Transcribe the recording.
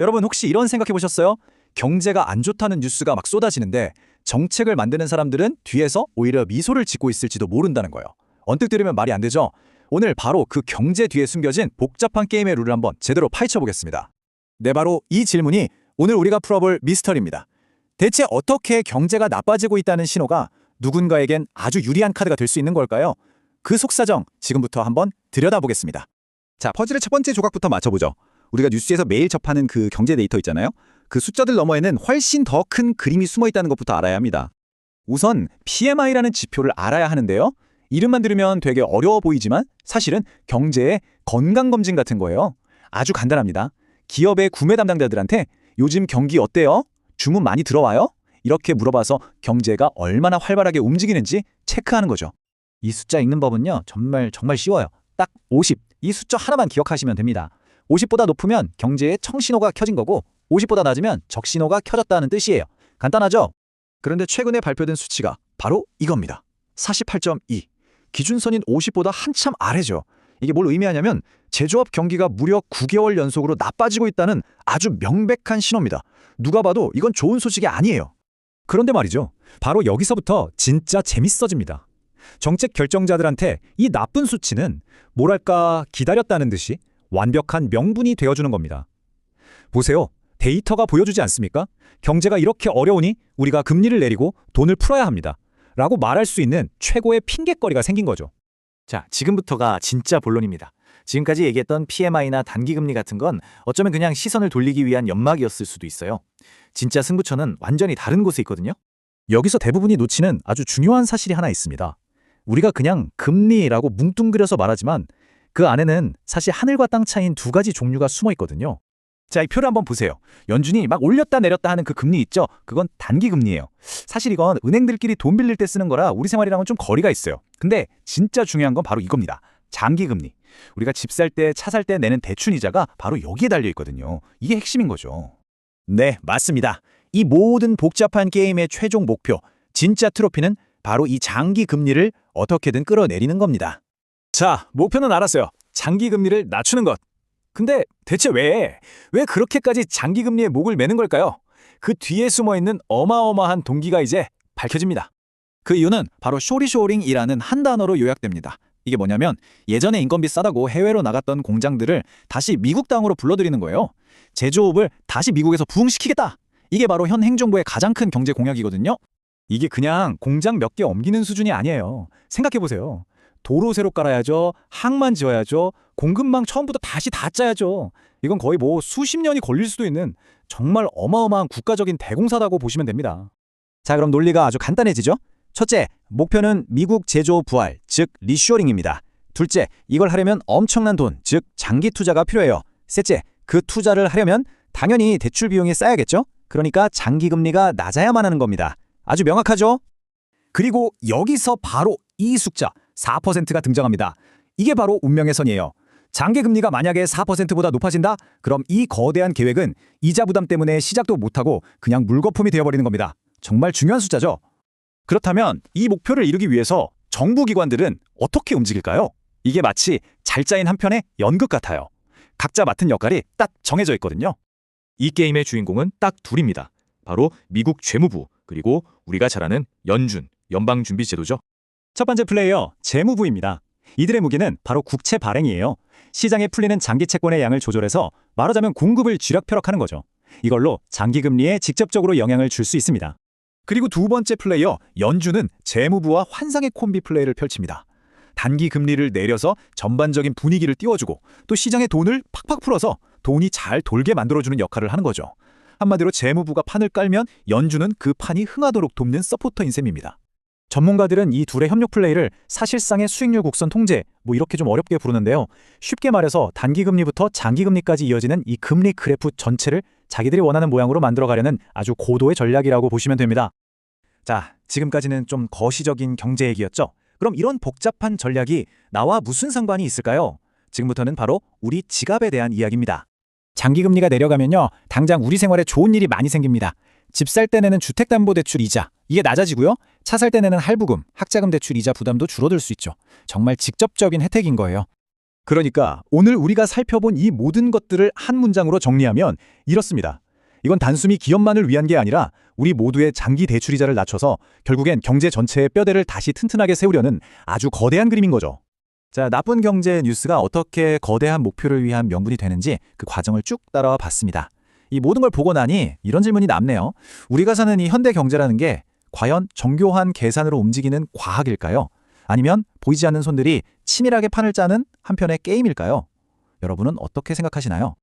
여러분 혹시 이런 생각해 보셨어요? 경제가 안 좋다는 뉴스가 막 쏟아지는데 정책을 만드는 사람들은 뒤에서 오히려 미소를 짓고 있을지도 모른다는 거예요. 언뜻 들으면 말이 안 되죠? 오늘 바로 그 경제 뒤에 숨겨진 복잡한 게임의 룰을 한번 제대로 파헤쳐 보겠습니다. 네, 바로 이 질문이 오늘 우리가 풀어볼 미스터리입니다. 대체 어떻게 경제가 나빠지고 있다는 신호가 누군가에겐 아주 유리한 카드가 될 수 있는 걸까요? 그 속사정 지금부터 한번 들여다보겠습니다. 자, 퍼즐의 첫 번째 조각부터 맞춰보죠. 우리가 뉴스에서 매일 접하는 그 경제 데이터 있잖아요. 그 숫자들 너머에는 훨씬 더 큰 그림이 숨어 있다는 것부터 알아야 합니다. 우선 PMI라는 지표를 알아야 하는데요. 이름만 들으면 되게 어려워 보이지만 사실은 경제의 건강검진 같은 거예요. 아주 간단합니다. 기업의 구매 담당자들한테 요즘 경기 어때요? 주문 많이 들어와요? 이렇게 물어봐서 경제가 얼마나 활발하게 움직이는지 체크하는 거죠. 이 숫자 읽는 법은요, 정말 쉬워요. 딱 50, 이 숫자 하나만 기억하시면 됩니다. 50보다 높으면 경제에 청신호가 켜진 거고 50보다 낮으면 적신호가 켜졌다는 뜻이에요. 간단하죠? 그런데 최근에 발표된 수치가 바로 이겁니다. 48.2. 기준선인 50보다 한참 아래죠. 이게 뭘 의미하냐면 제조업 경기가 무려 9개월 연속으로 나빠지고 있다는 아주 명백한 신호입니다. 누가 봐도 이건 좋은 소식이 아니에요. 그런데 말이죠. 바로 여기서부터 진짜 재밌어집니다. 정책 결정자들한테 이 나쁜 수치는 뭐랄까 기다렸다는 듯이 완벽한 명분이 되어주는 겁니다. 보세요. 데이터가 보여주지 않습니까? 경제가 이렇게 어려우니 우리가 금리를 내리고 돈을 풀어야 합니다. 라고 말할 수 있는 최고의 핑곗거리가 생긴 거죠. 자, 지금부터가 진짜 본론입니다. 지금까지 얘기했던 PMI나 단기금리 같은 건 어쩌면 그냥 시선을 돌리기 위한 연막이었을 수도 있어요. 진짜 승부처는 완전히 다른 곳에 있거든요. 여기서 대부분이 놓치는 아주 중요한 사실이 하나 있습니다. 우리가 그냥 금리라고 뭉뚱그려서 말하지만 그 안에는 사실 하늘과 땅 차이인 두 가지 종류가 숨어 있거든요. 자, 이 표를 한번 보세요. 연준이 막 올렸다 내렸다 하는 그 금리 있죠? 그건 단기금리예요. 사실 이건 은행들끼리 돈 빌릴 때 쓰는 거라 우리 생활이랑은 좀 거리가 있어요. 근데 진짜 중요한 건 바로 이겁니다. 장기금리. 우리가 집 살 때, 차 살 때 내는 대출이자가 바로 여기에 달려 있거든요. 이게 핵심인 거죠. 네, 맞습니다. 이 모든 복잡한 게임의 최종 목표, 진짜 트로피는 바로 이 장기금리를 어떻게든 끌어내리는 겁니다. 자, 목표는 알았어요. 장기금리를 낮추는 것. 근데 대체 왜 그렇게까지 장기금리에 목을 매는 걸까요? 그 뒤에 숨어있는 어마어마한 동기가 이제 밝혀집니다. 그 이유는 바로 쇼리쇼링이라는 한 단어로 요약됩니다. 이게 뭐냐면 예전에 인건비 싸다고 해외로 나갔던 공장들을 다시 미국 땅으로 불러들이는 거예요. 제조업을 다시 미국에서 부흥시키겠다. 이게 바로 현 행정부의 가장 큰 경제 공약이거든요. 이게 그냥 공장 몇 개 옮기는 수준이 아니에요. 생각해보세요. 도로 새로 깔아야죠. 항만 지어야죠. 공급망 처음부터 다시 다 짜야죠. 이건 거의 뭐 수십 년이 걸릴 수도 있는 정말 어마어마한 국가적인 대공사라고 보시면 됩니다. 자, 그럼 논리가 아주 간단해지죠? 첫째, 목표는 미국 제조업 부활, 즉 리쇼링입니다. 둘째, 이걸 하려면 엄청난 돈, 즉 장기 투자가 필요해요. 셋째, 그 투자를 하려면 당연히 대출 비용이 쌓여야겠죠? 그러니까 장기 금리가 낮아야만 하는 겁니다. 아주 명확하죠? 그리고 여기서 바로 이 숫자 4%가 등장합니다. 이게 바로 운명의 선이에요. 장기 금리가 만약에 4%보다 높아진다? 그럼 이 거대한 계획은 이자 부담 때문에 시작도 못하고 그냥 물거품이 되어버리는 겁니다. 정말 중요한 숫자죠? 그렇다면 이 목표를 이루기 위해서 정부 기관들은 어떻게 움직일까요? 이게 마치 잘 짜인 한 편의 연극 같아요. 각자 맡은 역할이 딱 정해져 있거든요. 이 게임의 주인공은 딱 둘입니다. 바로 미국 재무부, 그리고 우리가 잘 아는 연준, 연방준비제도죠. 첫 번째 플레이어, 재무부입니다. 이들의 무기는 바로 국채 발행이에요. 시장에 풀리는 장기 채권의 양을 조절해서 말하자면 공급을 쥐락펴락하는 거죠. 이걸로 장기 금리에 직접적으로 영향을 줄 수 있습니다. 그리고 두 번째 플레이어, 연준은 재무부와 환상의 콤비 플레이를 펼칩니다. 단기 금리를 내려서 전반적인 분위기를 띄워주고 또 시장에 돈을 팍팍 풀어서 돈이 잘 돌게 만들어주는 역할을 하는 거죠. 한마디로 재무부가 판을 깔면 연준은 그 판이 흥하도록 돕는 서포터인 셈입니다. 전문가들은 이 둘의 협력 플레이를 사실상의 수익률 곡선 통제, 이렇게 좀 어렵게 부르는데요. 쉽게 말해서 단기금리부터 장기금리까지 이어지는 이 금리 그래프 전체를 자기들이 원하는 모양으로 만들어가려는 아주 고도의 전략이라고 보시면 됩니다. 자, 지금까지는 좀 거시적인 경제 얘기였죠? 그럼 이런 복잡한 전략이 나와 무슨 상관이 있을까요? 지금부터는 바로 우리 지갑에 대한 이야기입니다. 장기금리가 내려가면요, 당장 우리 생활에 좋은 일이 많이 생깁니다. 집 살 때 내는 주택담보대출 이자, 이게 낮아지고요. 차 살 때 내는 할부금, 학자금 대출 이자 부담도 줄어들 수 있죠. 정말 직접적인 혜택인 거예요. 그러니까 오늘 우리가 살펴본 이 모든 것들을 한 문장으로 정리하면 이렇습니다. 이건 단순히 기업만을 위한 게 아니라 우리 모두의 장기 대출이자를 낮춰서 결국엔 경제 전체의 뼈대를 다시 튼튼하게 세우려는 아주 거대한 그림인 거죠. 자, 나쁜 경제 뉴스가 어떻게 거대한 목표를 위한 명분이 되는지 그 과정을 쭉 따라와 봤습니다. 이 모든 걸 보고 나니 이런 질문이 남네요. 우리가 사는 이 현대 경제라는 게 과연 정교한 계산으로 움직이는 과학일까요? 아니면 보이지 않는 손들이 치밀하게 판을 짜는 한편의 게임일까요? 여러분은 어떻게 생각하시나요?